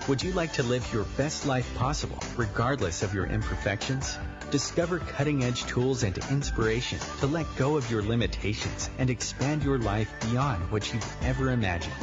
Would you like to live your best life possible, regardless of your imperfections? Discover cutting-edge tools and inspiration to let go of your limitations and expand your life beyond what you've ever imagined.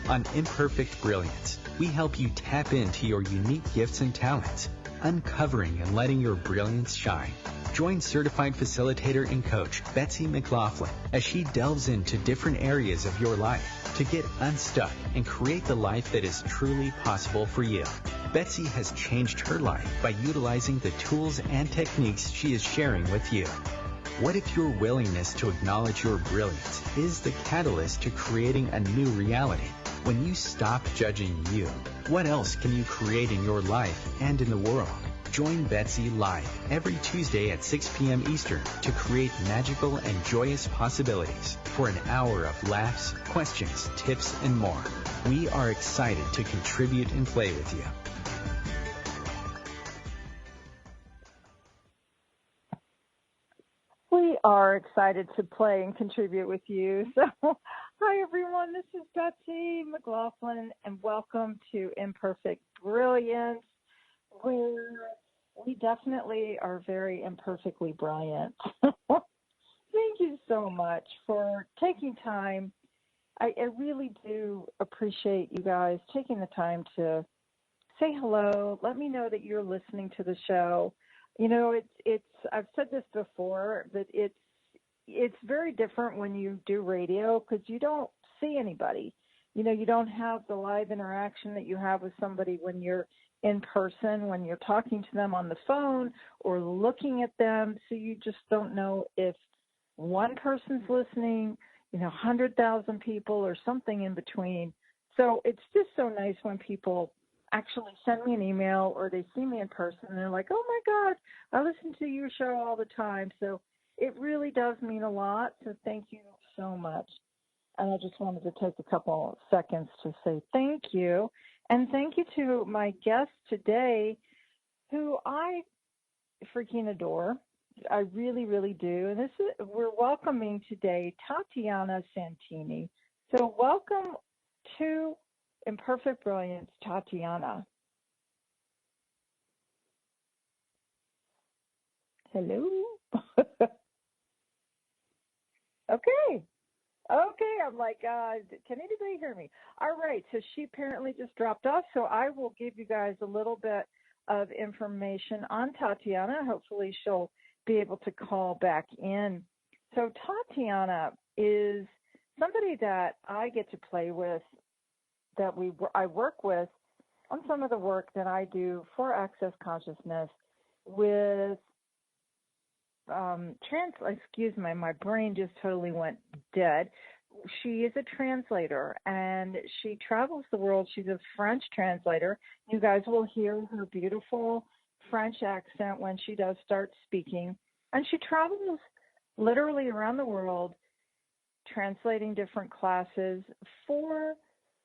On Imperfect Brilliance, we help you tap into your unique gifts and talents, uncovering and letting your brilliance shine. Join certified facilitator and coach Betsy McLaughlin as she delves into different areas of your life to get unstuck and create the life that is truly possible for you. Betsy has changed her life by utilizing the tools and techniques she is sharing with you. What if your willingness to acknowledge your brilliance is the catalyst to creating a new reality? When you stop judging you, what else can you create in your life and in the world? Join Betsy live every Tuesday at 6 p.m. Eastern to create magical and joyous possibilities for an hour of laughs, questions, tips, and more. We are excited to contribute and play with you. We are excited to play and contribute with you. So, hi everyone, this is Betsy McLaughlin, and welcome to Imperfect Brilliance, where we definitely are very imperfectly brilliant. Thank you so much for taking time. I really do appreciate you guys taking the time to say hello. Let me know that you're listening to the show. You know, it's I've said this before, but it's very different when you do radio because you don't see anybody. You know, you don't have the live interaction that you have with somebody when you're in person, when you're talking to them on the phone or looking at them. So you just don't know if one person's listening, 100,000 people or something in between. So it's just so nice when people actually send me an email or they see me in person and they're like, oh my God, I listen to your show all the time. So it really does mean a lot. So thank you so much. And I just wanted to take a couple seconds to say thank you. And thank you to my guest today, who I freaking adore. I really, really do. And we're welcoming today Tatiana Santini. So welcome to Imperfect Brilliance, Tatiana. Hello? Okay, I'm like, can anybody hear me? All right, so she apparently just dropped off, so I will give you guys a little bit of information on Tatiana. Hopefully she'll be able to call back in. So Tatiana is somebody that I get to play with, that I work with on some of the work that I do for Access Consciousness with my brain just totally went dead. She is a translator and she travels the world. She's a French translator. You guys will hear her beautiful French accent when she does start speaking. And she travels literally around the world translating different classes for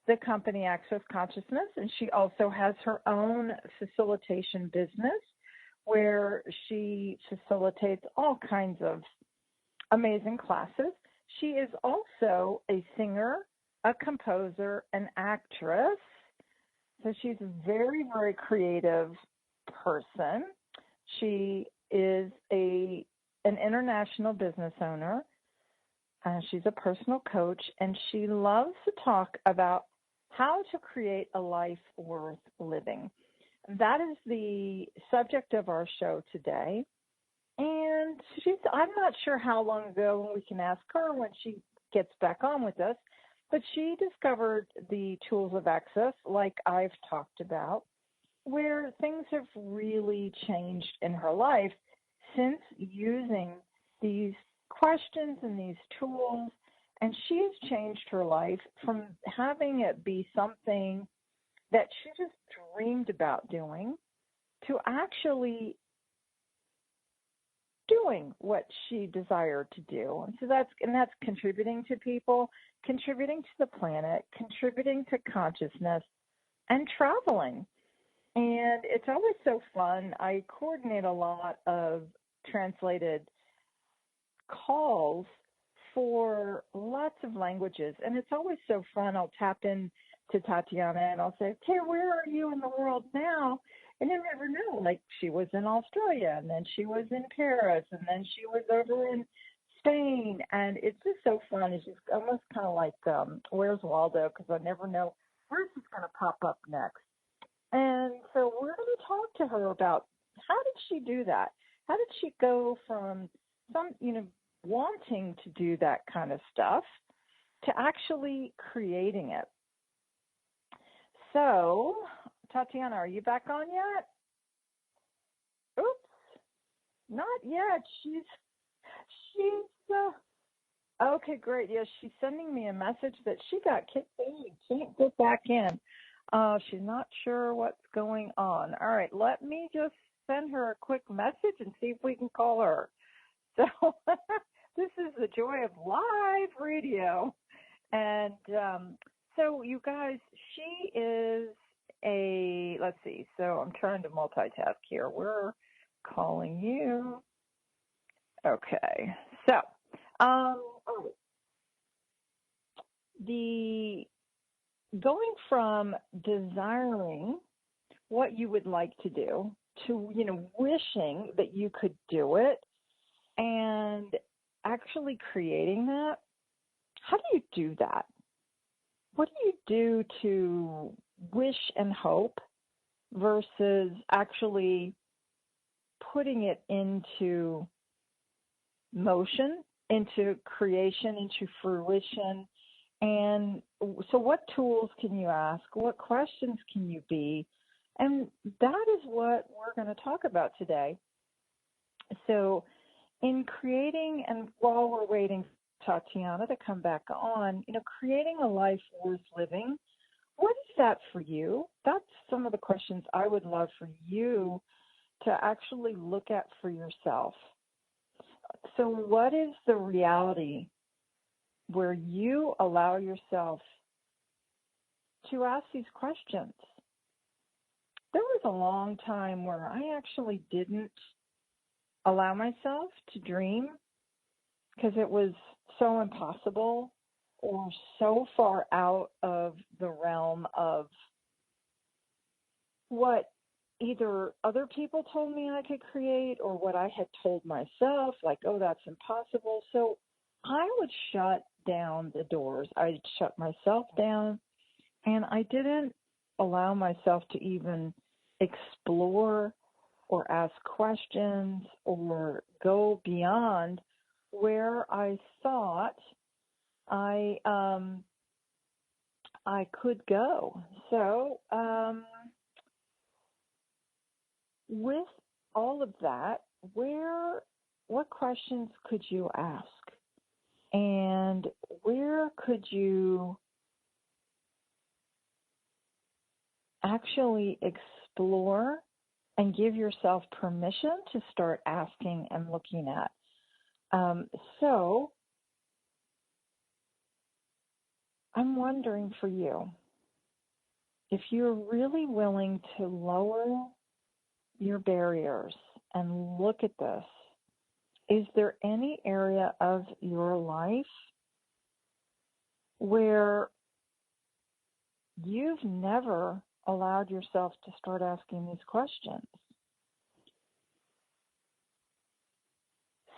the company Access Consciousness. And she also has her own facilitation business where she facilitates all kinds of amazing classes. She is also a singer, a composer, an actress. So she's a very, very creative person. She is an international business owner. She's a personal coach, and she loves to talk about how to create a life worth living. That is the subject of our show today. And I'm not sure how long ago, when we can ask her when she gets back on with us, but she discovered the tools of access, like I've talked about, where things have really changed in her life since using these questions and these tools. And she has changed her life from having it be something that she just dreamed about doing to actually doing what she desired to do. And so that's contributing to people, contributing to the planet, contributing to consciousness, and traveling. And it's always so fun. I coordinate a lot of translated calls for lots of languages, and it's always so fun. I'll tap in to Tatiana and I'll say, okay, where are you in the world now? And you never know. Like she was in Australia and then she was in Paris and then she was over in Spain. And it's just so fun. It's just almost kind of like Where's Waldo? Because I never know where's this going to pop up next. And so we're going to talk to her about how did she do that? How did she go from wanting to do that kind of stuff to actually creating it? So, Tatiana, are you back on yet? Oops, not yet. She's okay, great. Yes, she's sending me a message that she got kicked out. Can't get back in. She's not sure what's going on. All right, let me just send her a quick message and see if we can call her. So this is the joy of live radio. And so you guys, she is let's see, so I'm trying to multitask here. We're calling you. Okay, so the going from desiring what you would like to do to, wishing that you could do it and actually creating that. How do you do that? What do you do to wish and hope versus actually putting it into motion, into creation, into fruition? And so what tools can you ask? What questions can you be? And that is what we're going to talk about today. So in creating, and while we're waiting for Tatiana to come back on, creating a life worth living, what is that for you? That's some of the questions I would love for you to actually look at for yourself. So what is the reality where you allow yourself to ask these questions? There was a long time where I actually didn't allow myself to dream because it was so impossible or so far out of the realm of what either other people told me I could create or what I had told myself, like, oh, that's impossible. So I would shut down the doors. I'd shut myself down, and I didn't allow myself to even explore or ask questions or go beyond where I thought I could go. So with all of that, what questions could you ask? And where could you actually explore and give yourself permission to start asking and looking at? So I'm wondering for you, if you're really willing to lower your barriers and look at this, is there any area of your life where you've never allowed yourself to start asking these questions?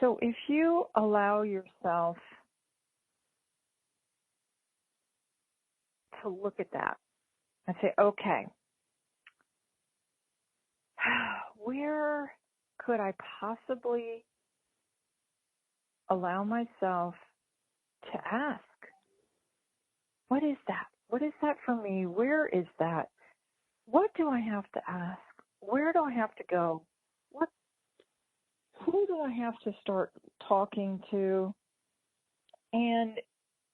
So if you allow yourself to look at that and say, okay, where could I possibly allow myself to ask? What is that? What is that for me? Where is that? What do I have to ask? Where do I have to go? Who do I have to start talking to? And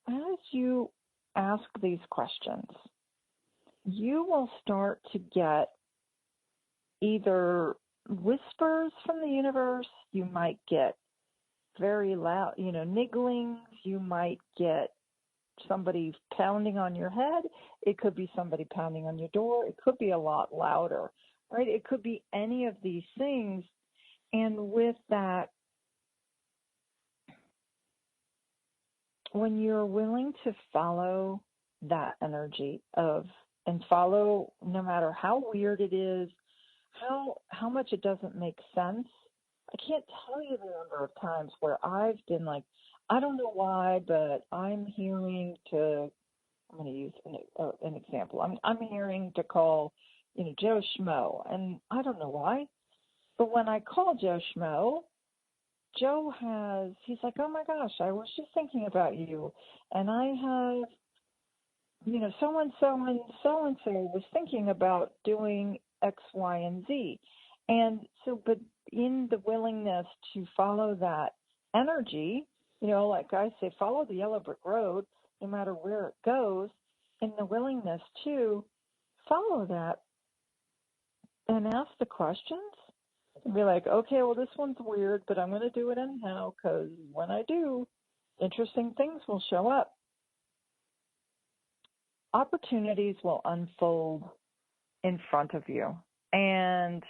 as you ask these questions, you will start to get either whispers from the universe, you might get very loud, nigglings, you might get somebody pounding on your head, it could be somebody pounding on your door, it could be a lot louder, right? It could be any of these things. And with that, when you're willing to follow that energy of and follow, no matter how weird it is, how much it doesn't make sense. I can't tell you the number of times where I've been like, I don't know why, but I'm hearing to. I'm going to use an example. I'm hearing to call, Joe Schmo, and I don't know why, but when I call Joe Schmo, he's like, oh my gosh, I was just thinking about you, and I have, so and so and so and so was thinking about doing X, Y, and Z, and so, but in the willingness to follow that energy, like I say, follow the yellow brick road, no matter where it goes, and the willingness to follow that and ask the questions and be like, okay, well, this one's weird, but I'm going to do it anyhow, because when I do, interesting things will show up. Opportunities will unfold in front of you. And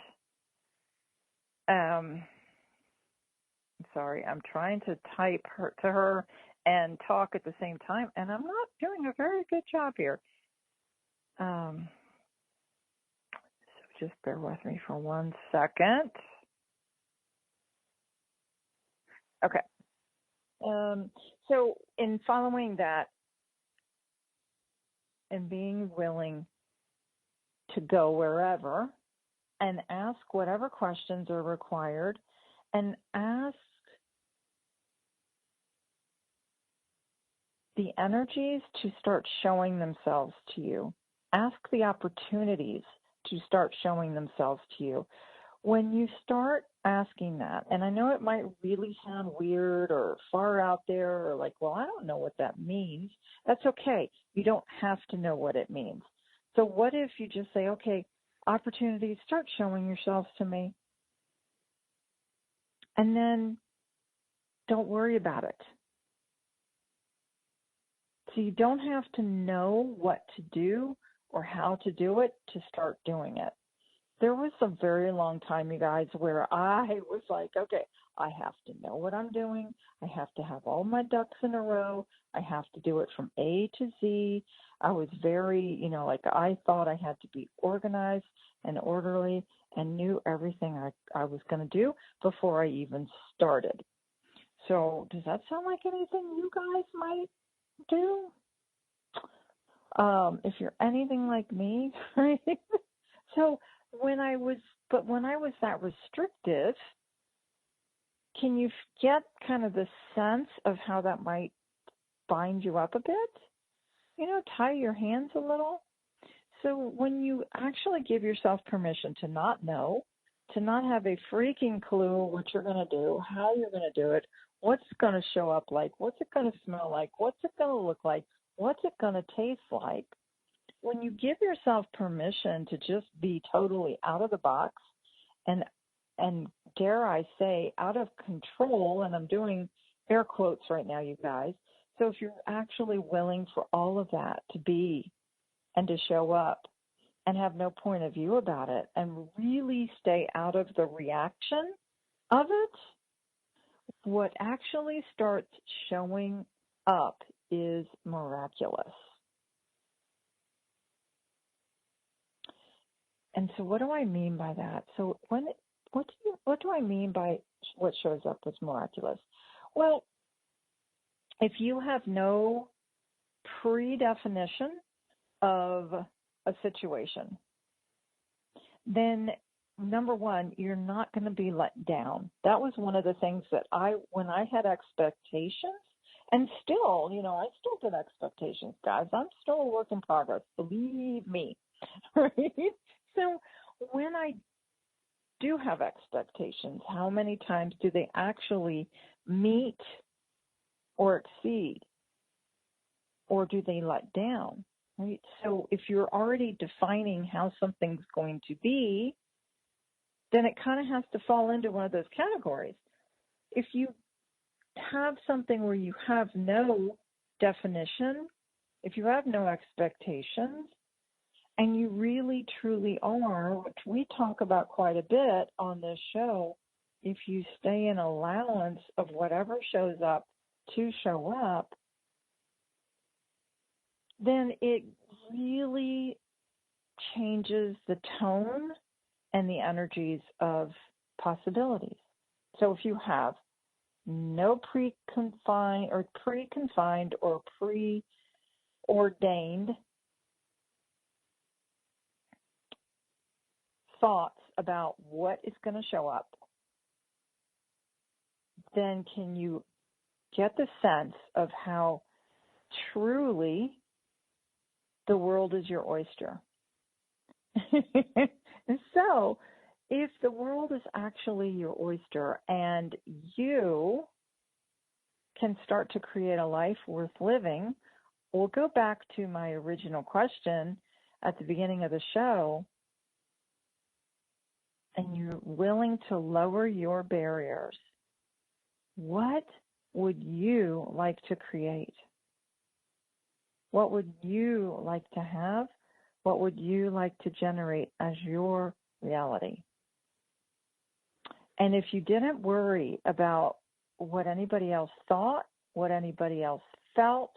sorry, I'm trying to type to her and talk at the same time, and I'm not doing a very good job here. So just bear with me for 1 second. Okay. So in following that and being willing to go wherever and ask whatever questions are required and ask the energies to start showing themselves to you. Ask the opportunities to start showing themselves to you. When you start asking that, and I know it might really sound weird or far out there or like, well, I don't know what that means. That's okay. You don't have to know what it means. So what if you just say, okay, opportunities, start showing yourselves to me. And then don't worry about it. So you don't have to know what to do or how to do it to start doing it. There was a very long time, you guys, where I was like, okay, I have to know what I'm doing. I have to have all my ducks in a row. I have to do it from A to Z. I was very, like I thought I had to be organized and orderly and knew everything I was going to do before I even started. So does that sound like anything you guys might do? If you're anything like me, right? So when I was that restrictive, can you get kind of the sense of how that might bind you up a bit? Tie your hands a little. So when you actually give yourself permission to not know, to not have a freaking clue what you're going to do, how you're going to do it, what's going to show up like, what's it going to smell like, what's it going to look like, what's it going to taste like, when you give yourself permission to just be totally out of the box and dare I say out of control, and I'm doing air quotes right now, you guys. So if you're actually willing for all of that to be and to show up and have no point of view about it and really stay out of the reaction of it, what actually starts showing up is miraculous. And so what do I mean by that? So what do I mean by what shows up as miraculous? Well, if you have no predefinition of a situation, then number one, you're not going to be let down. That was one of the things that when I had expectations, and still, I still get expectations, guys. I'm still a work in progress, believe me, right? So when I do have expectations, how many times do they actually meet or exceed? Or do they let down? Right? So if you're already defining how something's going to be, then it kind of has to fall into one of those categories. If you have something where you have no definition, if you have no expectations, and you really, truly are, which we talk about quite a bit on this show, if you stay in allowance of whatever shows up to show up, then it really changes the tone and the energies of possibilities. So if you have no preconfined or preordained thoughts about what is going to show up, then can you get the sense of how truly the world is your oyster? And so if the world is actually your oyster and you can start to create a life worth living, we'll go back to my original question at the beginning of the show, and you're willing to lower your barriers, what would you like to create? What would you like to have? What would you like to generate as your reality? And if you didn't worry about what anybody else thought, what anybody else felt,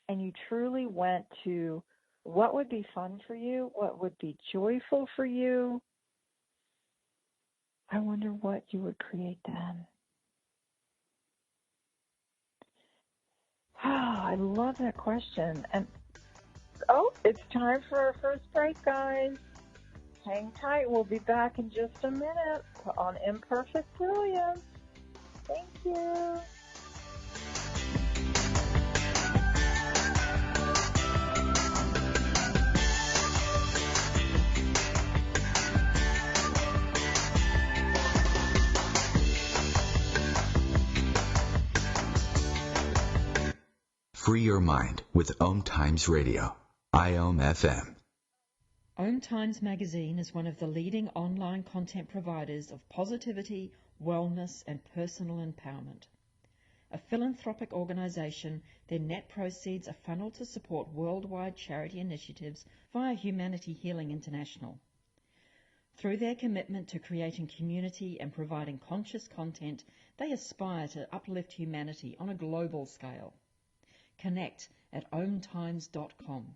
and you truly went to what would be fun for you, what would be joyful for you, I wonder what you would create then. I love that question. And it's time for our first break, guys. Hang tight. We'll be back in just a minute on Imperfect Brilliance. Thank you. Free your mind with OMTimes Radio. IOM FM. OMTimes magazine is one of the leading online content providers of positivity, wellness, and personal empowerment. A philanthropic organization, their net proceeds are funneled to support worldwide charity initiatives via Humanity Healing International. Through their commitment to creating community and providing conscious content, they aspire to uplift humanity on a global scale. Connect at omtimes.com.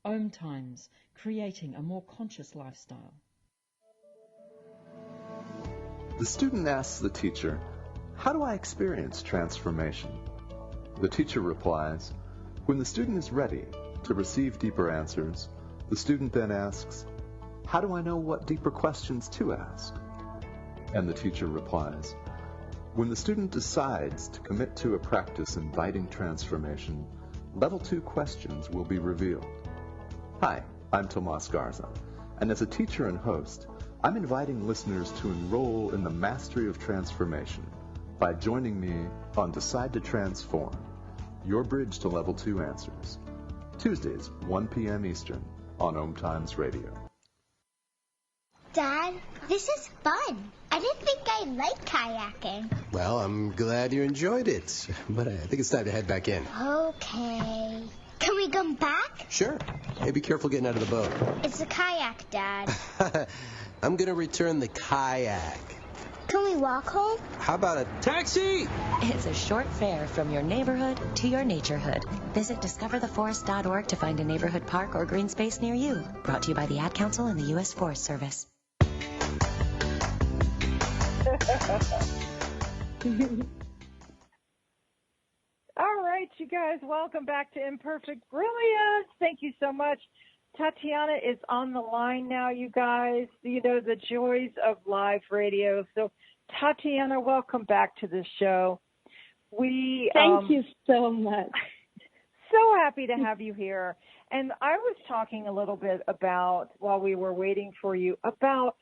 OMTimes, creating a more conscious lifestyle. The student asks the teacher, "How do I experience transformation?" The teacher replies, "When the student is ready to receive deeper answers, the student then asks, 'How do I know what deeper questions to ask?' And the teacher replies, "When the student decides to commit to a practice inviting transformation, level 2 questions will be revealed." Hi, I'm Tomas Garza, and as a teacher and host, I'm inviting listeners to enroll in the mastery of transformation by joining me on Decide to Transform, your bridge to level 2 answers. Tuesdays, 1 p.m. Eastern on OMTimes Radio. Dad, this is fun. I didn't think I liked kayaking. Well, I'm glad you enjoyed it, but I think it's time to head back in. Okay. Can we come back? Sure. Hey, be careful getting out of the boat. It's a kayak, Dad. I'm going to return the kayak. Can we walk home? How about a taxi? It's a short fare from your neighborhood to your naturehood. Visit discovertheforest.org to find a neighborhood park or green space near you. Brought to you by the Ad Council and the U.S. Forest Service. All right, you guys, welcome back to Imperfect Brilliance. Thank you so much. Tatiana is on the line now, you guys. You know, the joys of live radio. So, Tatiana, welcome back to the show. Thank you so much. So happy to have you here. And I was talking a little bit about, while we were waiting for you, about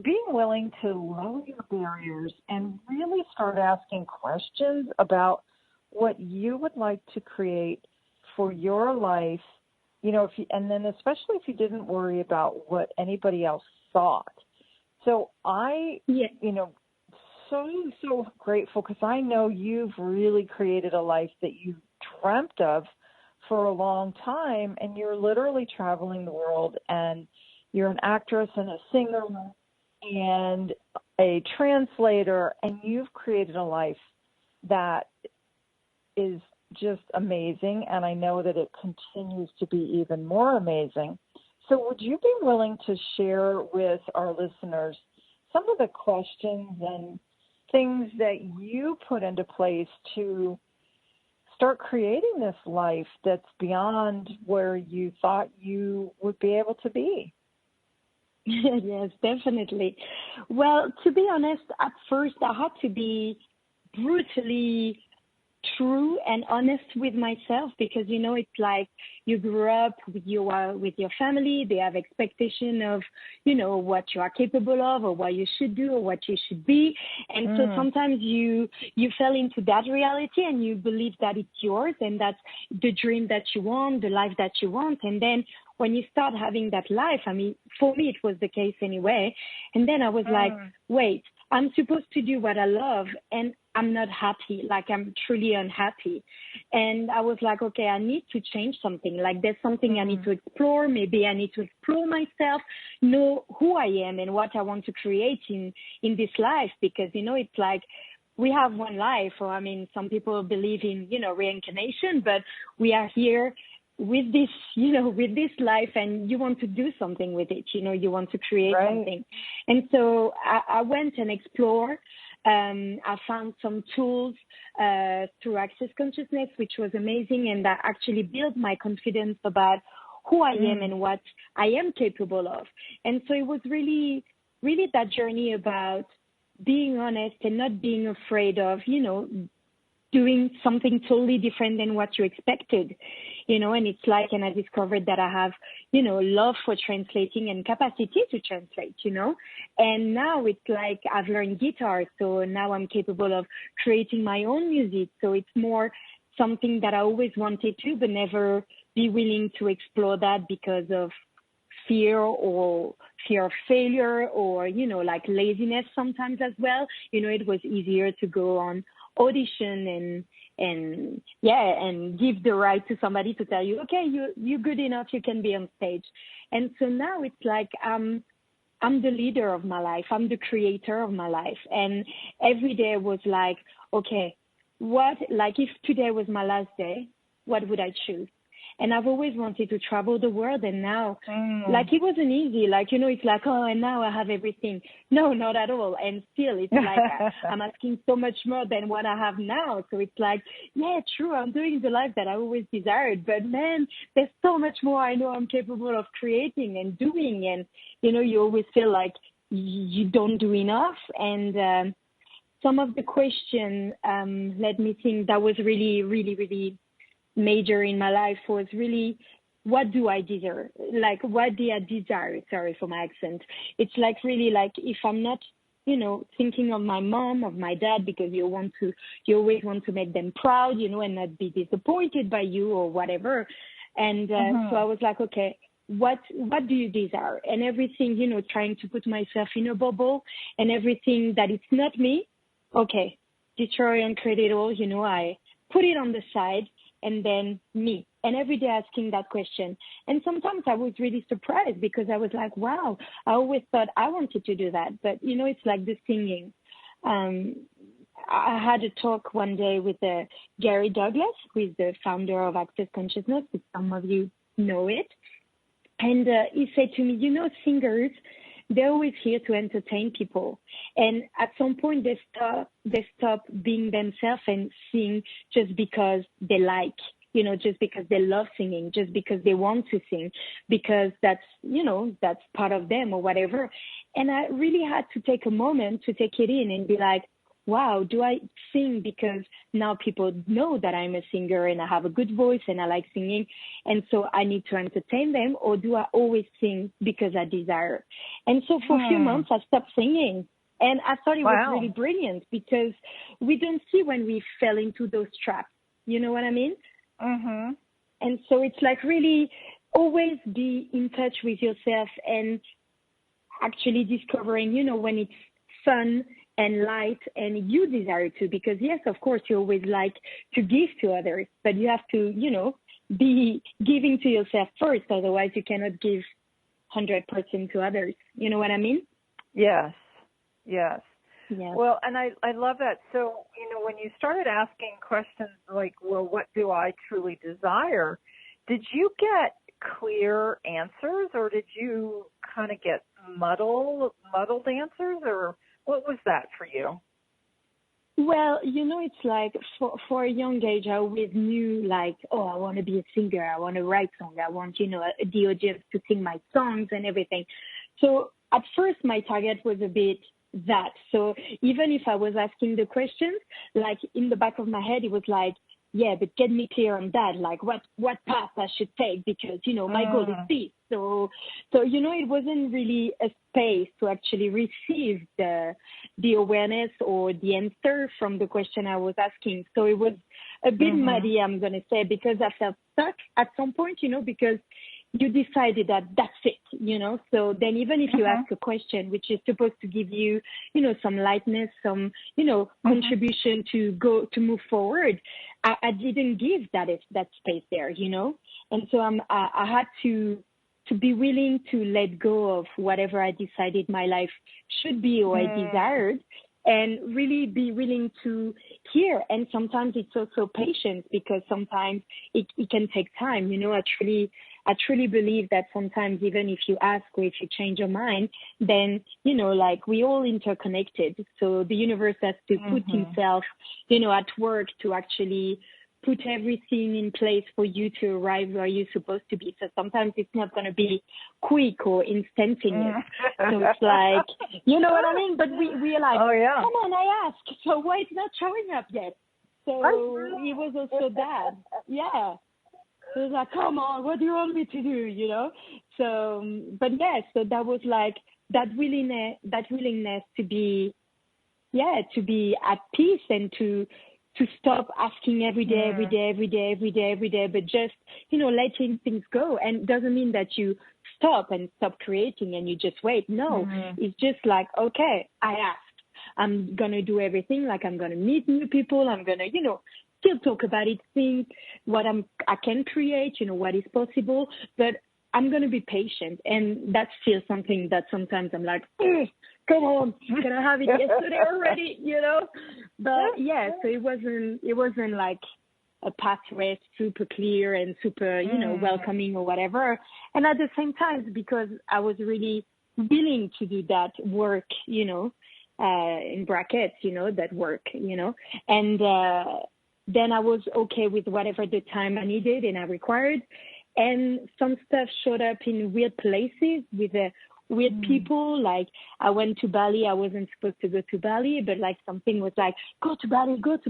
being willing to lower your barriers and really start asking questions about what you would like to create for your life, you know, and then especially if you didn't worry about what anybody else thought. So so grateful, because I know you've really created a life that you dreamt of for a long time, and you're literally traveling the world, and you're an actress and a singer and a translator, and you've created a life that is just amazing, and I know that it continues to be even more amazing. So would you be willing to share with our listeners some of the questions and things that you put into place to start creating this life that's beyond where you thought you would be able to be? Yes, definitely. Well, to be honest, at first I had to be brutally true and honest with myself, because it's like you grew up with your family. They have expectation of what you are capable of, or what you should do, or what you should be, and so sometimes you fell into that reality and you believe that it's yours and that's the dream that you want, the life that you want. And then when you start having that life, I mean, for me it was the case anyway, and then I was like, wait, I'm supposed to do what I love, and I'm not happy, like I'm truly unhappy. And I was like, okay, I need to change something. Like there's something I need to explore. Maybe I need to explore myself, know who I am and what I want to create in this life. Because, it's like we have one life, or I mean, some people believe in, reincarnation, but we are here with this, with this life, and you want to do something with it, you want to create something. And so I went and explored. I found some tools through Access Consciousness, which was amazing, and that actually built my confidence about who I am and what I am capable of. And so it was really, really that journey about being honest and not being afraid of, doing something totally different than what you expected, and it's like, and I discovered that I have, love for translating and capacity to translate, and now it's like I've learned guitar. So now I'm capable of creating my own music. So it's more something that I always wanted to, but never be willing to explore that because of fear of failure, or, like laziness sometimes as well. It was easier to go on audition and give the right to somebody to tell you, okay, you're good enough, you can be on stage. And so now it's like I'm the leader of my life, I'm the creator of my life. And every day was like, okay, if today was my last day, what would I choose? And I've always wanted to travel the world, and now, like, it wasn't easy. Like, it's like, oh, and now I have everything. No, not at all. And still, it's like I'm asking so much more than what I have now. So it's like, yeah, true, I'm doing the life that I always desired. But, man, there's so much more I know I'm capable of creating and doing. And, you always feel like you don't do enough. And some of the questions, let me think, that was really, really, really major in my life was really, what do I desire? Like, what do I desire? Sorry for my accent. It's like really like, if I'm not, thinking of my mom, of my dad, because you always want to make them proud, and not be disappointed by you or whatever. And so I was like, okay, what do you desire? And everything, trying to put myself in a bubble, and everything that it's not me, okay, destroy and create it all, I put it on the side. And then me, and every day asking that question. And sometimes I was really surprised, because I was like, wow, I always thought I wanted to do that. But, it's like the singing. I had a talk one day with Gary Douglas, who is the founder of Access Consciousness, if some of you know it. And he said to me, singers, they're always here to entertain people. And at some point they stop being themselves and sing just because they like, just because they love singing, just because they want to sing, because that's part of them or whatever. And I really had to take a moment to take it in and be like, wow, do I sing because now people know that I'm a singer and I have a good voice and I like singing, and so I need to entertain them? Or do I always sing because I desire? And so for a few months, I stopped singing. And I thought it was really brilliant, because we don't see when we fell into those traps. You know what I mean? Mm-hmm. And so it's like really always be in touch with yourself and actually discovering, when it's fun and light and you desire to, because yes, of course, you always like to give to others, but you have to, be giving to yourself first. Otherwise you cannot give 100% to others. You know what I mean? Yes. Yes. Yeah. Well, and I love that. So, when you started asking questions like, well, what do I truly desire? Did you get clear answers, or did you kind of get muddled answers, or what was that for you? Well, it's like for a young age, I always knew like, oh, I want to be a singer. I want to write songs. I want, the audience to sing my songs and everything. So at first my target was a bit that. So even if I was asking the questions, like in the back of my head, it was like, yeah, but get me clear on that. Like what path I should take, because, my goal is this. So, it wasn't really a space to actually receive the awareness or the answer from the question I was asking. So it was a bit muddy, I'm going to say, because I felt stuck at some point, because you decided that that's it, So then even if you ask a question, which is supposed to give you, some lightness, some, contribution to move forward, I didn't give that space there, And so I had to be willing to let go of whatever I decided my life should be or I desired, and really be willing to hear. And sometimes it's also patience, because sometimes it can take time. I truly believe that sometimes even if you ask or if you change your mind, then, like we all interconnected. So the universe has to put himself, at work to actually put everything in place for you to arrive where you're supposed to be. So sometimes it's not going to be quick or instantaneous. So it's like, you know what I mean? But we are like, oh, yeah. Come on, I asked. So why it's not showing up yet? So it was also that. Yeah. So it's like, come on, what do you want me to do, So, but yeah, so that was like that willingness to be at peace and to stop asking every day, but just, letting things go. And it doesn't mean that you stop creating and you just wait. No, it's just like, okay, I asked. I'm going to do everything. Like I'm going to meet new people. I'm going to, still talk about it, think what I can create, what is possible, but I'm going to be patient. And that's still something that sometimes I'm like, come on, can I have it yesterday already, But yeah, so it wasn't like a pathway super clear and super, welcoming or whatever. And at the same time, because I was really willing to do that work, in brackets, that work, and then I was okay with whatever the time I needed and I required. And some stuff showed up in weird places with weird people. Like I went to Bali. I wasn't supposed to go to Bali, but like something was like, go to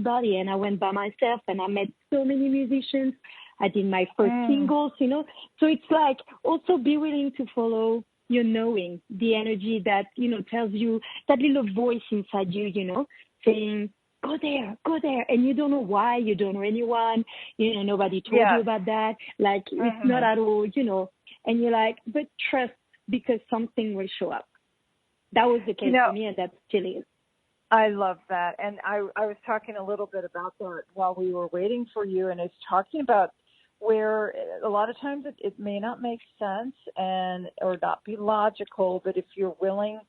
Bali. And I went by myself and I met so many musicians. I did my first singles, So it's like also be willing to follow your knowing, the energy that, tells you, that little voice inside you, saying, go there. And you don't know why, you don't know anyone, nobody told you about that. Like, it's not at all, and you're like, but trust, because something will show up. That was the case for me, and that still is. I love that. And I was talking a little bit about that while we were waiting for you, and I was talking about where a lot of times it may not make sense or not be logical, but if you're willing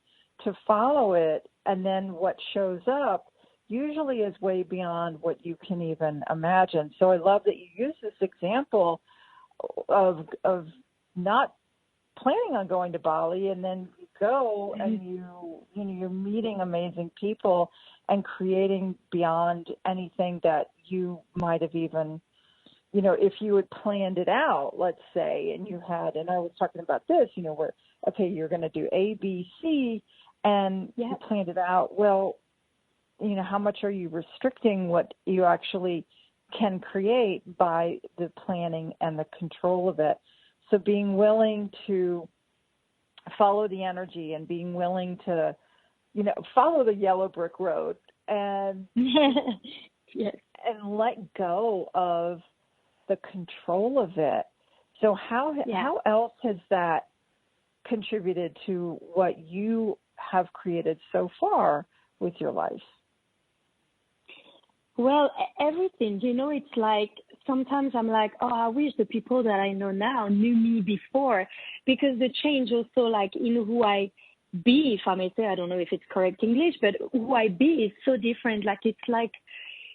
to follow it, and then what shows up usually is way beyond what you can even imagine. So I love that you use this example of not planning on going to Bali, and then you go and you're meeting amazing people and creating beyond anything that you might have even, if you had planned it out, let's say, and I was talking about this, where, okay, you're going to do A, B, C, and you planned it out. Well, how much are you restricting what you actually can create by the planning and the control of it? So being willing to follow the energy and being willing to, follow the yellow brick road and and let go of the control of it. So how else has that contributed to what you have created so far with your life? Well, everything, it's like sometimes I'm like, oh, I wish the people that I know now knew me before, because the change also like in who I be, if I may say, I don't know if it's correct English, but who I be is so different. Like, it's like,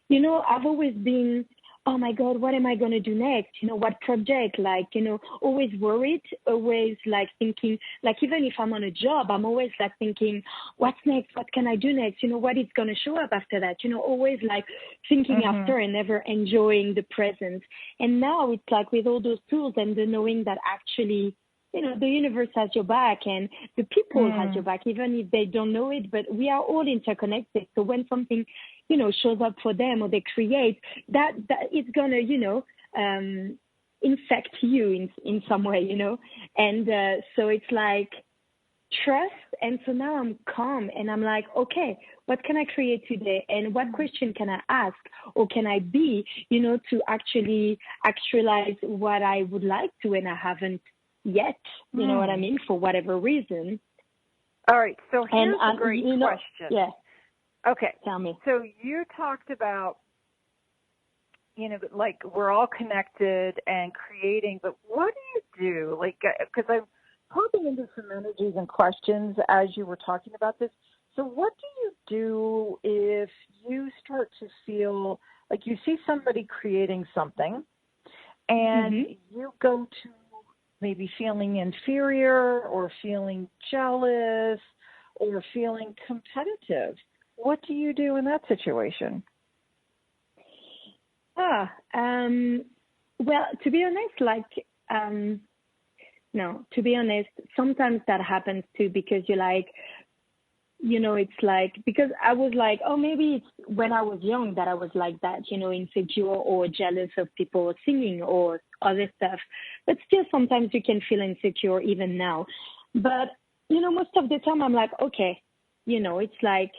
you know, I've always been, oh my God, what am I going to do next? You know, what project? Like, you know, always worried, always like thinking, like even if I'm on a job, I'm always like thinking, what's next? What can I do next? You know, what is going to show up after that? You know, always like thinking after and never enjoying the present. And now it's like with all those tools and the knowing that actually, you know, the universe has your back and the people has your back, even if they don't know it, but we are all interconnected. So when something, you know, shows up for them or they create, that it's going to, you know, infect you in some way, you know. And so it's like trust. And so now I'm calm and I'm like, okay, what can I create today? And what question can I ask or can I be, you know, to actually actualize what I would like to and I haven't yet, you know what I mean, for whatever reason. All right, so here's a great question. Yeah. Okay. Tell me. So you talked about, you know, like we're all connected and creating, but what do you do? Like, because I'm popping into some energies and questions as you were talking about this. So what do you do if you start to feel like you see somebody creating something and you go to maybe feeling inferior or feeling jealous or feeling competitive? What do you do in that situation? Well, to be honest, no, to be honest, sometimes that happens too, because you're like, you know, it's like, because I was like, oh, maybe it's when I was young that I was like that, you know, insecure or jealous of people singing or other stuff. But still, sometimes you can feel insecure even now. But, you know, most of the time I'm like, okay, you know, it's like,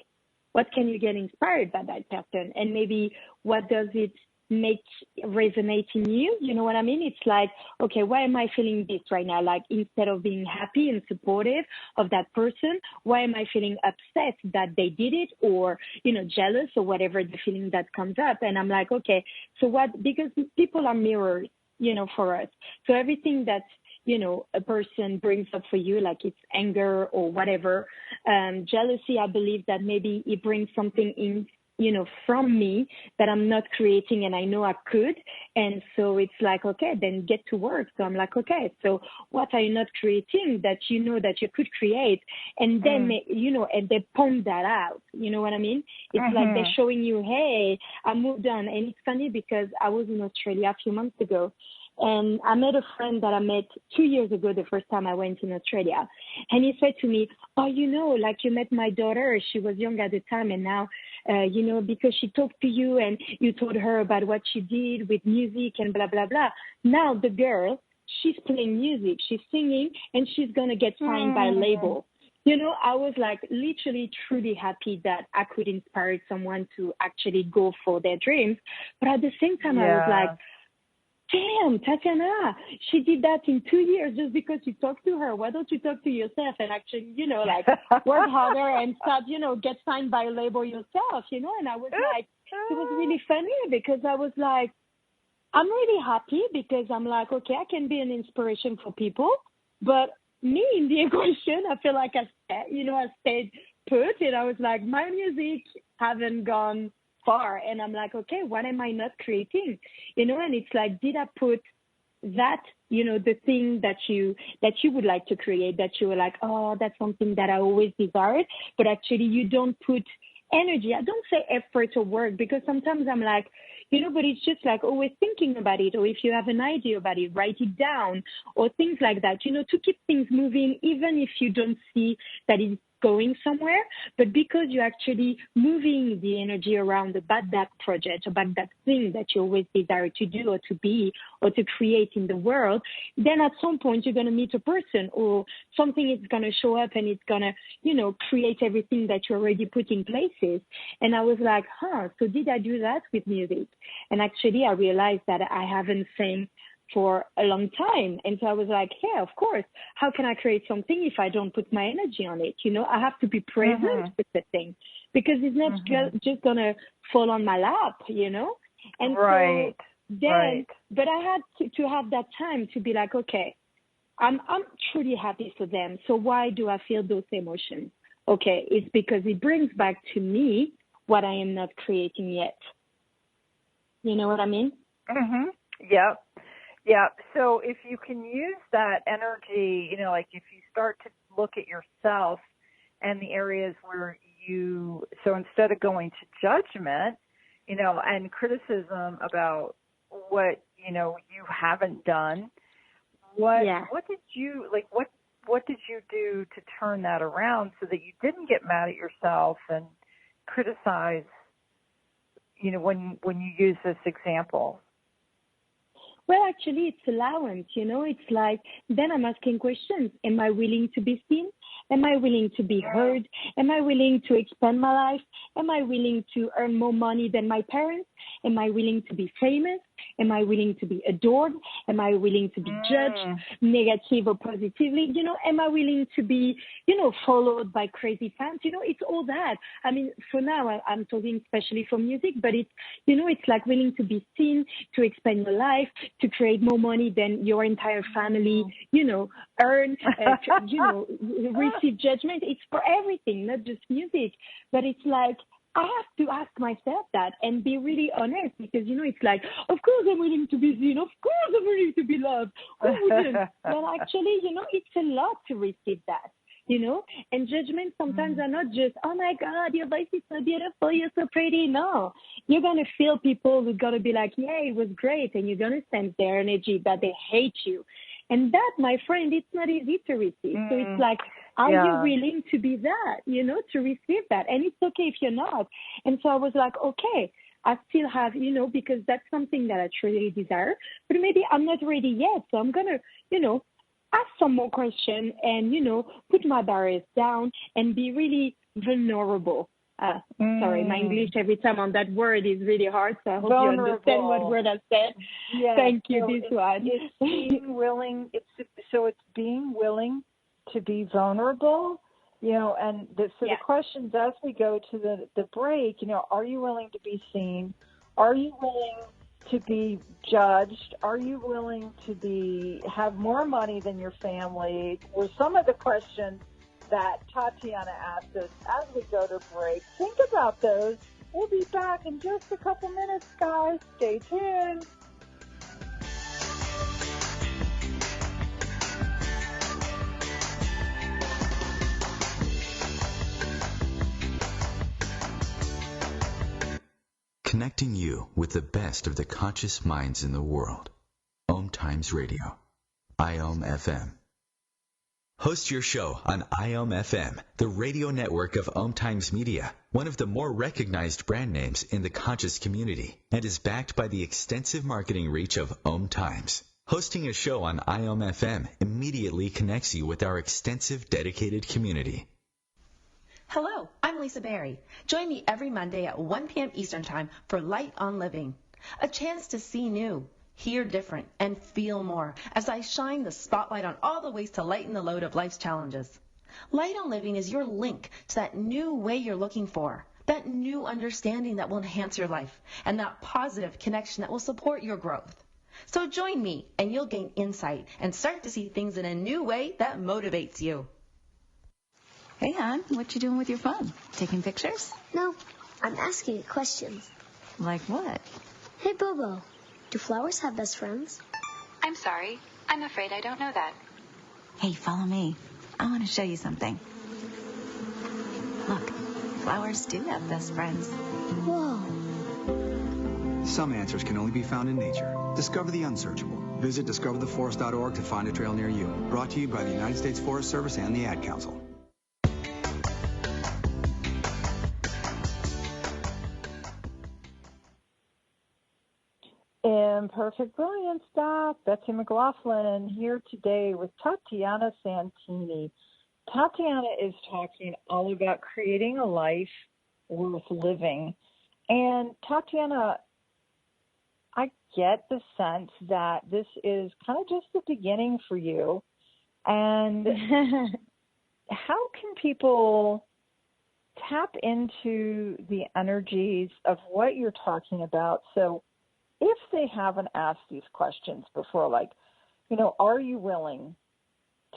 what can you get inspired by that pattern? And maybe what does it make resonate in you? You know what I mean? It's like, okay, why am I feeling this right now? Like, instead of being happy and supportive of that person, why am I feeling upset that they did it, or, you know, jealous, or whatever the feeling that comes up? And I'm like, okay, so what? Because people are mirrors, you know, for us. So everything that, you know, a person brings up for you, like it's anger or whatever, jealousy, I believe that maybe it brings something in, you know, from me that I'm not creating and I know I could. And so it's like, okay, then get to work. So I'm like, okay, so what are you not creating that you know that you could create? And then, you know, and they point that out. You know what I mean? It's like they're showing you, hey, I moved on. And it's funny because I was in Australia a few months ago. And I met a friend that I met 2 years ago, the first time I went in Australia. And he said to me, oh, you know, like you met my daughter. She was young at the time. And now, you know, because she talked to you and you told her about what she did with music and blah, blah, blah. Now the girl, she's playing music, she's singing, and she's going to get signed by a label. You know, I was like literally truly happy that I could inspire someone to actually go for their dreams. But at the same time, I was like, damn, Tatiana, she did that in 2 years just because you talked to her. Why don't you talk to yourself and actually, you know, like work harder and start, you know, get signed by a label yourself, you know? And I was like, it was really funny because I was like, I'm really happy because I'm like, okay, I can be an inspiration for people. But me in the equation, I feel like I stayed put, and I was like, my music haven't gone far, and I'm like, okay, what am I not creating? You know, and it's like, did I put that, you know, the thing that you would like to create, that you were like, oh, that's something that I always desired, but actually you don't put energy. I don't say effort or work, because sometimes I'm like, you know, but it's just like always thinking about it, or if you have an idea about it, write it down, or things like that, you know, to keep things moving, even if you don't see that it's going somewhere, but because you're actually moving the energy around about that project, about that thing that you always desire to do or to be or to create in the world, then at some point you're going to meet a person or something is going to show up and it's going to, you know, create everything that you already put in places. And I was like, so did I do that with music? And actually I realized that I haven't sang for a long time. And so I was like, yeah, of course. How can I create something if I don't put my energy on it? You know, I have to be present with the thing, because it's not just going to fall on my lap, you know? And so then, but I had to have that time to be like, okay, I'm truly happy for them. So why do I feel those emotions? Okay, it's because it brings back to me what I am not creating yet. You know what I mean? Mhm. Yep. Yep. So if you can use that energy, you know, like if you start to look at yourself and the areas where so instead of going to judgment, you know, and criticism about what, you know, you haven't done, what did you, like, what did you do to turn that around so that you didn't get mad at yourself and criticize, you know, when you use this example? Well, actually, it's allowance, you know. It's like, then I'm asking questions. Am I willing to be seen? Am I willing to be heard? Am I willing to expand my life? Am I willing to earn more money than my parents? Am I willing to be famous? Am I willing to be adored? Am I willing to be judged, negative or positively? You know, am I willing to be, you know, followed by crazy fans? You know, it's all that. I mean, for now, I'm talking especially for music, but it's, you know, it's like willing to be seen, to expand your life, to create more money than your entire family, you know, earn, you know, receive judgment. It's for everything, not just music. But it's like, I have to ask myself that and be really honest because, you know, it's like, of course I'm willing to be seen. Of course I'm willing to be loved. Who wouldn't? But actually, you know, it's a lot to receive that, you know, and judgments sometimes are not just, oh my God, your voice is so beautiful. You're so pretty. No, you're going to feel people who's going to be like, yeah, it was great. And you're going to sense their energy that they hate you. And that, my friend, it's not easy to receive. So it's like, are you willing to be that, you know, to receive that? And it's okay if you're not. And so I was like, okay, I still have, you know, because that's something that I truly desire, but maybe I'm not ready yet. So I'm going to, you know, ask some more questions and, you know, put my barriers down and be really vulnerable. Sorry, my English every time on that word is really hard, so I hope you understand what word I said. Yes, thank you, so this one. It's being willing, it's being willing to be vulnerable, you know, and the questions as we go to the break, you know, are you willing to be seen? Are you willing to be judged? Are you willing to have more money than your family? Were some of the questions that Tatiana asked us as we go to break. Think about those. We'll be back in just a couple minutes, guys. Stay tuned. Connecting you with the best of the conscious minds in the world. OMTimes Radio. IOM-FM. Host your show on IOM-FM, the radio network of OMTimes Media, one of the more recognized brand names in the conscious community, and is backed by the extensive marketing reach of OMTimes. Hosting a show on IOM-FM immediately connects you with our extensive dedicated community. Hello, I'm Lisa Berry. Join me every Monday at 1 p.m. Eastern Time for Light on Living, a chance to see new, hear different, and feel more as I shine the spotlight on all the ways to lighten the load of life's challenges. Light on Living is your link to that new way you're looking for, that new understanding that will enhance your life, and that positive connection that will support your growth. So join me, and you'll gain insight and start to see things in a new way that motivates you. Hey, hon, what you doing with your phone? Taking pictures? No, I'm asking it questions. Like what? Hey, Bobo, do flowers have best friends? I'm sorry. I'm afraid I don't know that. Hey, follow me. I want to show you something. Look, flowers do have best friends. Whoa. Some answers can only be found in nature. Discover the unsearchable. Visit discovertheforest.org to find a trail near you. Brought to you by the United States Forest Service and the Ad Council. Imperfect Brilliance Doc, Betsy McLaughlin here today with Tatiana Santini. Tatiana is talking all about creating a life worth living. And Tatiana, I get the sense that this is kind of just the beginning for you. And how can people tap into the energies of what you're talking about? So if they haven't asked these questions before, like, you know, are you willing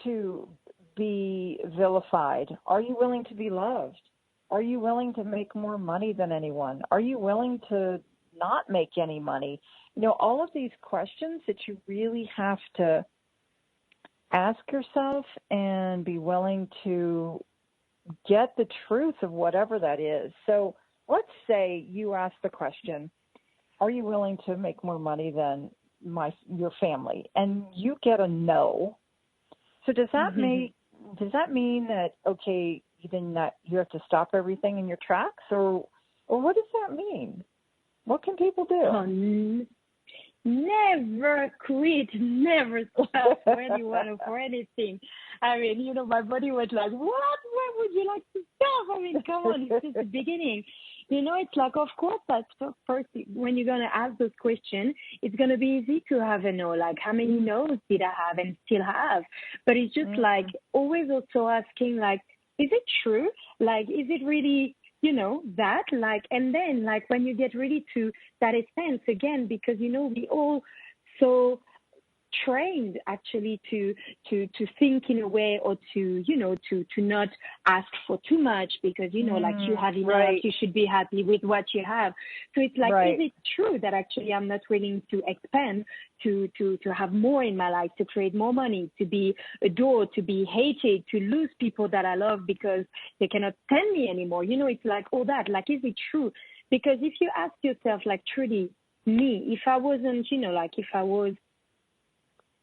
to be vilified? Are you willing to be loved? Are you willing to make more money than anyone? Are you willing to not make any money? You know, all of these questions that you really have to ask yourself and be willing to get the truth of whatever that is. So let's say you ask the question, are you willing to make more money than your family? And you get a no. So does that mean that, okay, then that you have to stop everything in your tracks, or what does that mean? What can people do? Never quit, never stop for anyone or for anything. I mean, you know, my body was like, what? Why would you like to stop? I mean, come on, it's just the beginning. You know, it's like, of course, that's first, when you're going to ask those questions, it's going to be easy to have a no, like how many no's did I have and still have? But it's just like always also asking, like, is it true? Like, is it really, you know, that, like, and then like when you get ready to that essence again, because, you know, we all so trained actually to think in a way, or to, you know, to not ask for too much, because, you know, like you have enough, you should be happy with what you have. So it's like, is it true that actually I'm not willing to expand, to have more in my life, to create more money, to be adored, to be hated, to lose people that I love because they cannot stand me anymore? You know, it's like all that, like, is it true? Because if you ask yourself, like, truly, me, if I wasn't, you know, like if I was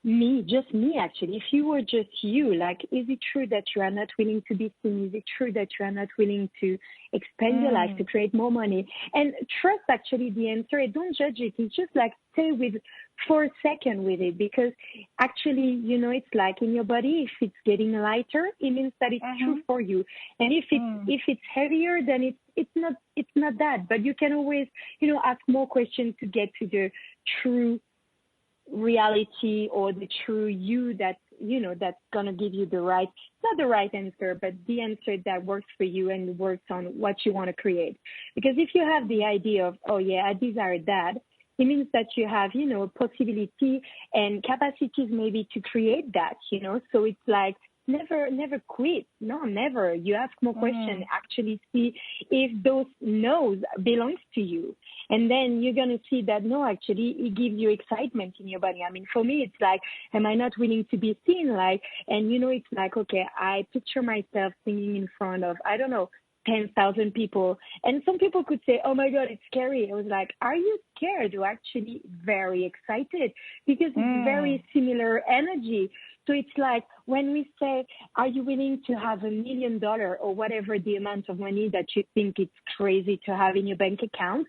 me, just me actually, if you were just you, like, is it true that you are not willing to be seen? Is it true that you are not willing to expand your life, to create more money? And trust actually the answer, and don't judge it. It's just like stay with for a second with it, because actually, you know, it's like in your body, if it's getting lighter, it means that it's true for you. And if it's heavier, then it's not that. But you can always, you know, ask more questions to get to the true reality, or the true you that, you know, that's going to give you the right, not the right answer, but the answer that works for you and works on what you want to create. Because if you have the idea of, oh yeah, I desire that, it means that you have, you know, possibility and capacities maybe to create that, you know. So it's like, never quit. No, never. You ask more questions, actually see if those no's belongs to you. And then you're going to see that, no, actually, it gives you excitement in your body. I mean, for me, it's like, am I not willing to be seen? Like, and, you know, it's like, okay, I picture myself singing in front of, I don't know, 10,000 people. And some people could say, oh my God, it's scary. I was like, are you scared or actually very excited? Because it's very similar energy. So it's like when we say, are you willing to have $1 million or whatever the amount of money that you think it's crazy to have in your bank account?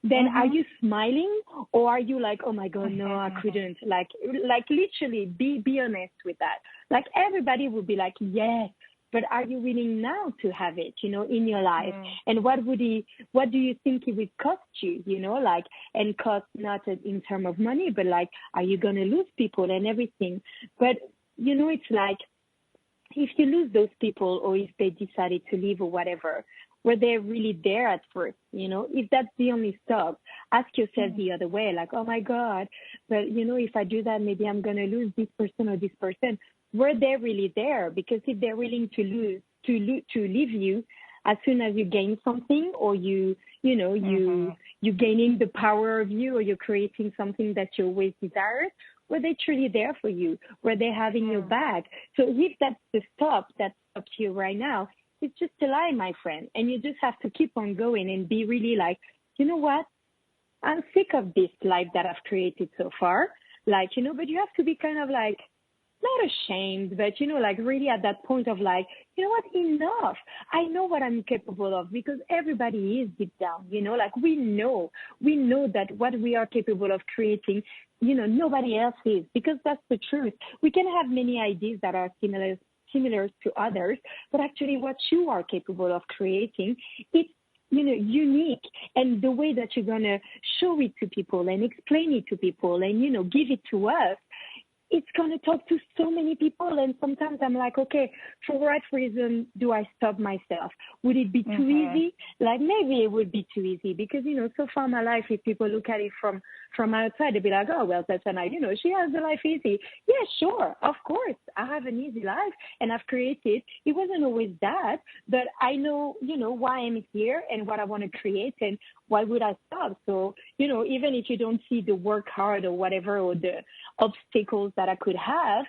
Then are you smiling, or are you like, oh my God, no, I couldn't? Like literally be honest with that. Like everybody would be like, yes, but are you willing now to have it, you know, in your life? And what do you think it would cost you, you know, like, and cost not in terms of money, but like, are you going to lose people and everything? But, you know, it's like, if you lose those people, or if they decided to leave or whatever, were they really there at first? You know, if that's the only stop, ask yourself the other way, like, oh my God, but you know, if I do that, maybe I'm going to lose this person or this person. Were they really there? Because if they're willing to leave you as soon as you gain something, or you're gaining the power of you, or you're creating something that you always desired, were they truly there for you? Were they having your back? So if that's the stop that stops you right now, it's just a lie, my friend. And you just have to keep on going and be really like, you know what? I'm sick of this life that I've created so far. Like, you know, but you have to be kind of like, not ashamed, but, you know, like really at that point of like, you know what, enough. I know what I'm capable of, because everybody is deep down, you know, like we know that what we are capable of creating, you know, nobody else is, because that's the truth. We can have many ideas that are similar to others, but actually what you are capable of creating, it's, you know, unique. And the way that you're going to show it to people and explain it to people and, you know, give it to us, it's going to talk to so many people. And sometimes I'm like, okay, for what reason do I stop myself? Would it be too easy? Like, maybe it would be too easy because, you know, so far my life, if people look at it from outside, they'll be like, oh, well, Tatiana, you know, she has the life easy. Yeah, sure. Of course. I have an easy life and I've created. It wasn't always that, but I know, you know, why I'm here and what I want to create and why would I stop? So, you know, even if you don't see the work hard or whatever, or the obstacles that I could have,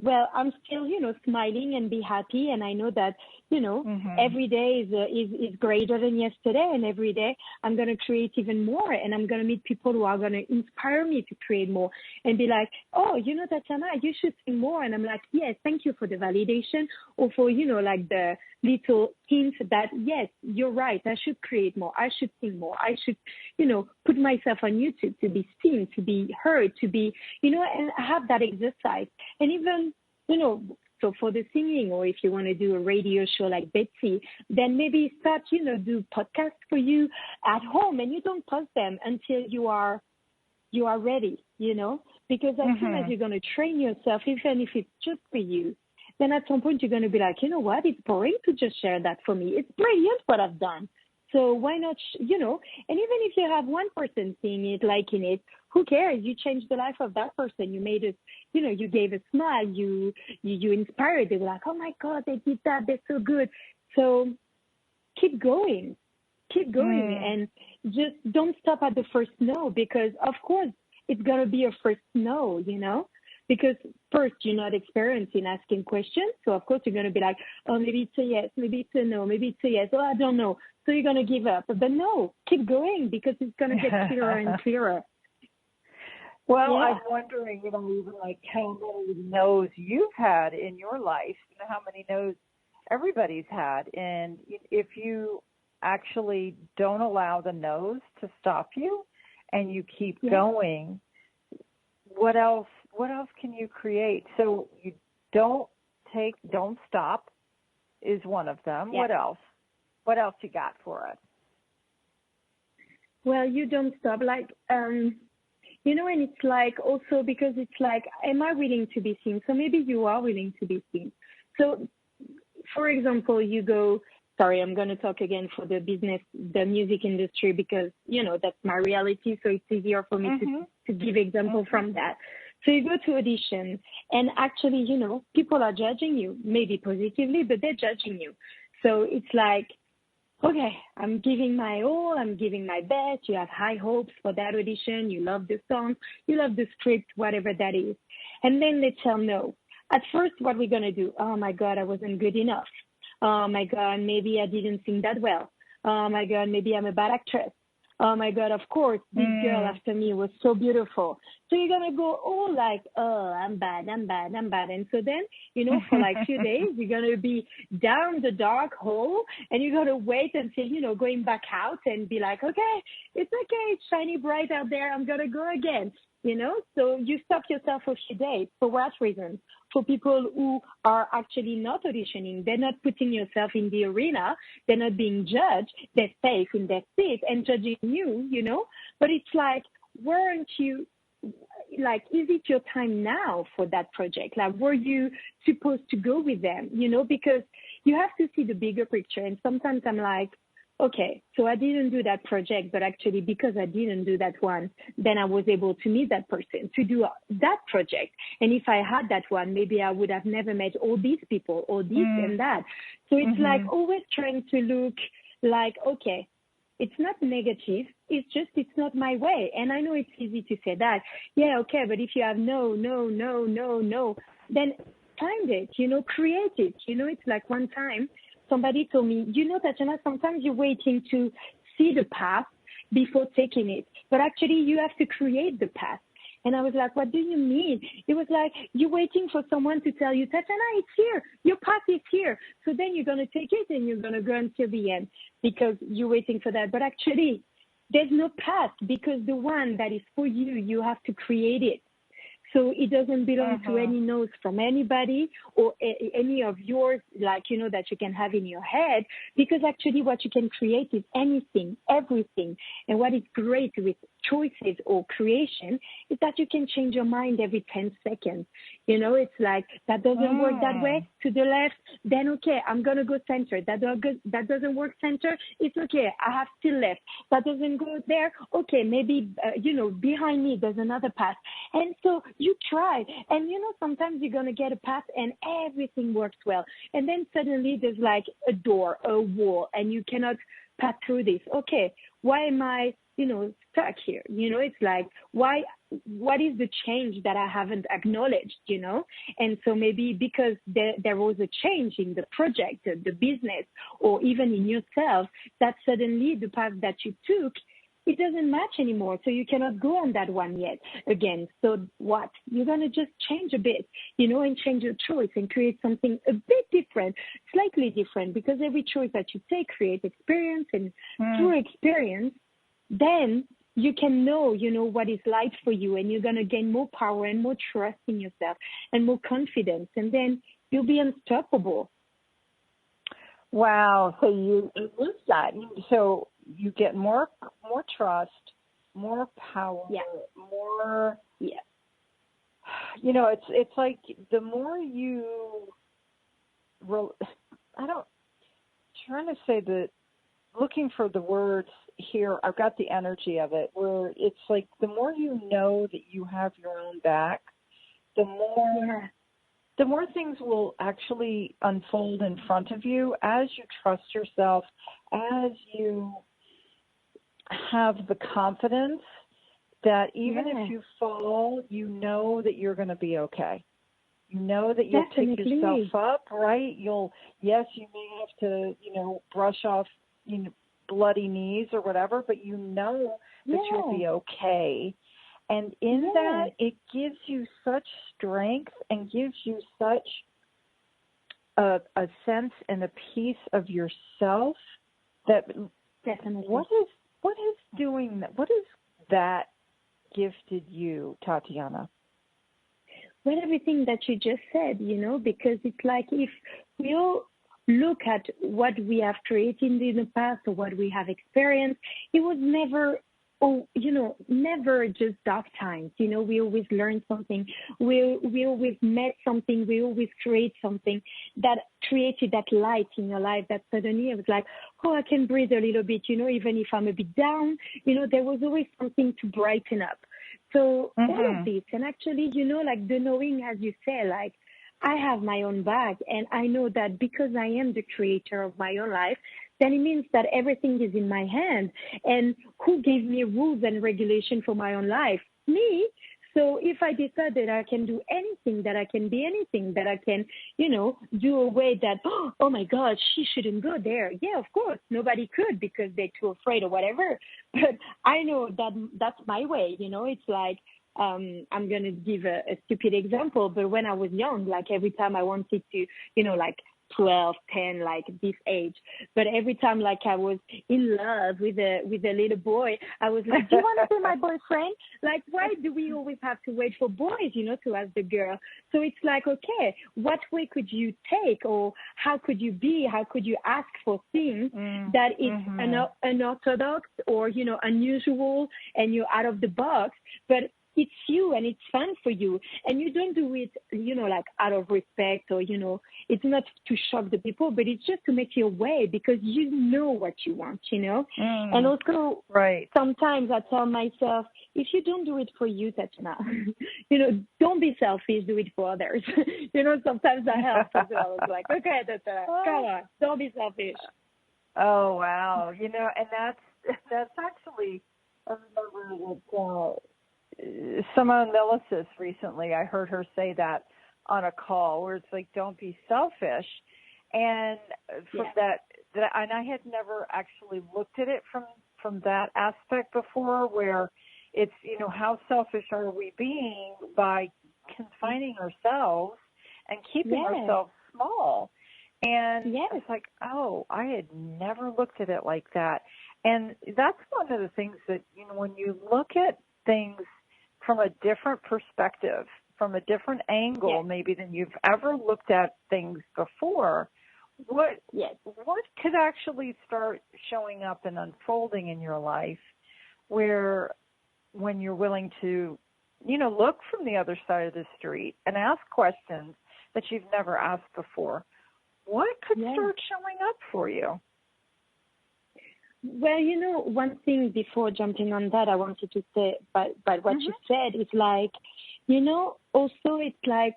well, I'm still, you know, smiling and be happy. And I know that, you know, every day is greater than yesterday. And every day I'm going to create even more. And I'm going to meet people who are going to inspire me to create more and be like, oh, you know, Tatiana, you should sing more. And I'm like, yes, thank you for the validation or for, you know, like the little hint that, yes, you're right. I should create more. I should sing more. I should, you know, put myself on YouTube to be seen, to be heard, to be, you know, and have that exercise. And even, you know, so for the singing, or if you want to do a radio show like Betsy, then maybe start, you know, do podcasts for you at home, and you don't post them until you are ready, you know, because as soon as you're going to train yourself, even if it's just for you, then at some point you're going to be like, you know what, it's boring to just share that for me. It's brilliant what I've done. So why not, you know, and even if you have one person seeing it, liking it, who cares? You changed the life of that person. You made it, you know, you gave a smile, you inspired. They were like, oh my God, they did that. They're so good. So keep going and just don't stop at the first no, because of course it's going to be a first no, you know, because first you're not experienced in asking questions. So of course you're going to be like, oh, maybe it's a yes, maybe it's a no, maybe it's a yes. Oh, I don't know. So you're going to give up. But no, keep going because it's going to get clearer and clearer. Well, I'm wondering, you know, even like how many no's you've had in your life, you know, how many no's everybody's had. And if you actually don't allow the no's to stop you and you keep going, what else can you create? So you don't stop is one of them. Yeah. What else? What else you got for us? Well, you don't stop. Like, you know, and it's like also because it's like, am I willing to be seen? So maybe you are willing to be seen. So, for example, you go, sorry, I'm going to talk again for the business, the music industry, because, you know, that's my reality. So it's easier for me to give example from that. So you go to audition and actually, you know, people are judging you, maybe positively, but they're judging you. So it's like, okay, I'm giving my all, I'm giving my best. You have high hopes for that audition. You love the song, you love the script, whatever that is. And then they tell no. At first, what we're going to do? Oh my God, I wasn't good enough. Oh my God, maybe I didn't sing that well. Oh my God, maybe I'm a bad actress. Oh my God, of course, this girl after me was so beautiful. So you're going to go all like, oh, I'm bad. And so then, you know, for like a few days, you're going to be down the dark hole and you're going to wait until, you know, going back out and be like, okay, it's shiny bright out there. I'm going to go again. You know, so you stop yourself a few days. For what reason? For people who are actually not auditioning, they're not putting yourself in the arena, they're not being judged, they're safe in their seat and judging you, you know. But it's like, weren't you, like, is it your time now for that project? Like, were you supposed to go with them, you know, because you have to see the bigger picture. And sometimes I'm like, okay, so I didn't do that project, but actually because I didn't do that one, then I was able to meet that person to do that project. And if I had that one, maybe I would have never met all these people or this and that. So it's like always trying to look like, okay, it's not negative. It's just, it's not my way. And I know it's easy to say that. Yeah, okay, but if you have no, then find it, you know, create it. You know, it's like one time, somebody told me, you know, Tatiana, sometimes you're waiting to see the path before taking it. But actually, you have to create the path. And I was like, what do you mean? It was like, you're waiting for someone to tell you, Tatiana, it's here. Your path is here. So then you're going to take it and you're going to go until the end because you're waiting for that. But actually, there's no path because the one that is for you, you have to create it. So it doesn't belong to any notes from anybody or any of yours, like, you know, that you can have in your head, because actually what you can create is anything, everything. And what is great with choices or creation is that you can change your mind every 10 seconds. You know, it's like, that doesn't work that way, to the left, then okay, I'm going to go center. That doesn't work center, it's okay, I have still left. That doesn't go there, okay, maybe, behind me there's another path. And so you try, and sometimes you're going to get a path and everything works well. And then suddenly there's like a door, a wall, and you cannot pass through this. Okay, why am I, stuck here? It's like, what is the change that I haven't acknowledged, And so maybe because there was a change in the project, the business, or even in yourself, that suddenly the path that you took, it doesn't match anymore. So you cannot go on that one yet again. So what? You're going to just change a bit, and change your choice and create something a bit different, slightly different, because every choice that you take creates experience, and through experience, then you can know, what is light for you, and you're going to gain more power and more trust in yourself and more confidence, and then you'll be unstoppable. Wow. So you lose that. So you get more trust, more power, more. Yeah. It's like the more you. Trying to say that. Looking for the words here, I've got the energy of it, where it's like the more you know that you have your own back, the more things will actually unfold in front of you as you trust yourself, as you have the confidence that even if you fall, you know that you're going to be okay. You know that you'll pick yourself up, right? You may have to, brush off, bloody knees or whatever, but you know that you'll be okay. And in that, it gives you such strength and gives you such a sense and a piece of yourself that definitely. What is doing that? What is that gifted you, Tatiana? Well, everything that you just said, because it's like if we all look at what we have created in the past or what we have experienced, it was never, never just dark times. We always learn something. We always met something. We always create something that created that light in your life that suddenly it was like, oh, I can breathe a little bit, even if I'm a bit down, there was always something to brighten up. So all of this, and actually, like the knowing, as you say, like, I have my own bag, and I know that because I am the creator of my own life, then it means that everything is in my hand. And who gave me rules and regulation for my own life? Me. So if I decide that I can do anything, that I can be anything, that I can, do a way that, oh my God, she shouldn't go there. Yeah, of course, nobody could because they're too afraid or whatever. But I know that that's my way. It's like, I'm going to give a stupid example, but when I was young, like every time I wanted to, like 12, 10, like this age, but every time like I was in love with a little boy, I was like, do you want to be my boyfriend? Like, why do we always have to wait for boys, to ask the girl? So it's like, okay, what way could you take, or how could you be, how could you ask for things that is unorthodox or, unusual, and you're out of the box, but it's you and it's fun for you, and you don't do it, like out of respect or, it's not to shock the people, but it's just to make your way because you know what you want, And also, sometimes I tell myself, if you don't do it for you, Tatiana, don't be selfish, do it for others. Sometimes I help as well. I was like, okay, Tatiana, come on, don't be selfish. Oh, wow. And that's actually, I remember that, Simone Milasas recently, I heard her say that on a call where it's like, don't be selfish. And from that, and I had never actually looked at it from that aspect before, where it's, how selfish are we being by confining ourselves and keeping ourselves small? And it's like, oh, I had never looked at it like that. And that's one of the things that, when you look at things from a different perspective, from a different angle maybe than you've ever looked at things before, what could actually start showing up and unfolding in your life where when you're willing to, look from the other side of the street and ask questions that you've never asked before, what could start showing up for you? Well, one thing before jumping on that, I wanted to say, but what you said is like, also it's like,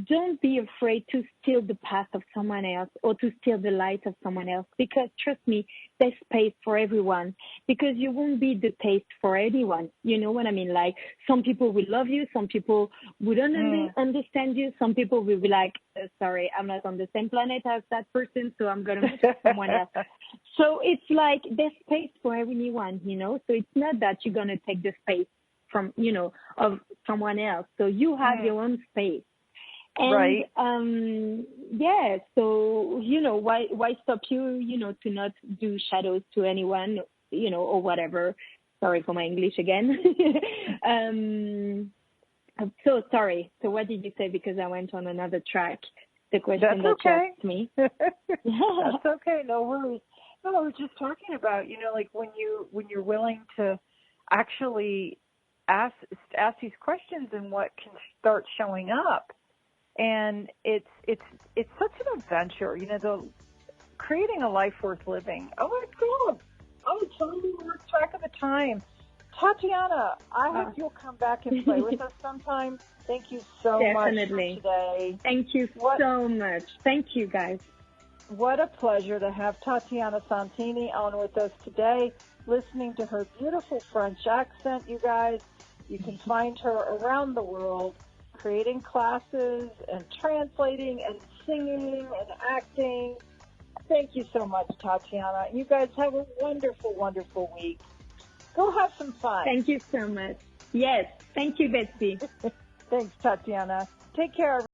don't be afraid to steal the path of someone else or to steal the light of someone else, because trust me, there's space for everyone, because you won't be the taste for anyone. You know what I mean? Like, some people will love you, some people wouldn't understand you, some people will be like, sorry, I'm not on the same planet as that person, so I'm going to choose someone else. So it's like there's space for everyone, so it's not that you're going to take the space from, of someone else. So you have your own space. And, so, why stop you, to not do shadows to anyone, or whatever. Sorry for my English again. So sorry. So what did you say? Because I went on another track. The question that you asked me. That's okay. No worries. No, I was just talking about, like when you're willing to actually ask these questions and what can start showing up. And it's such an adventure, creating a life worth living. Oh my God! Oh, totally lost track of the time. Tatiana, I hope you'll come back and play with us sometime. Thank you so much for today. Thank you so much. Thank you, guys. What a pleasure to have Tatiana Santini on with us today, listening to her beautiful French accent, you guys. You can find her around the world, creating classes and translating and singing and acting. Thank you so much, Tatiana. You guys have a wonderful, wonderful week. Go have some fun. Thank you so much. Yes. Thank you, Betsy. Thanks, Tatiana. Take care, everyone.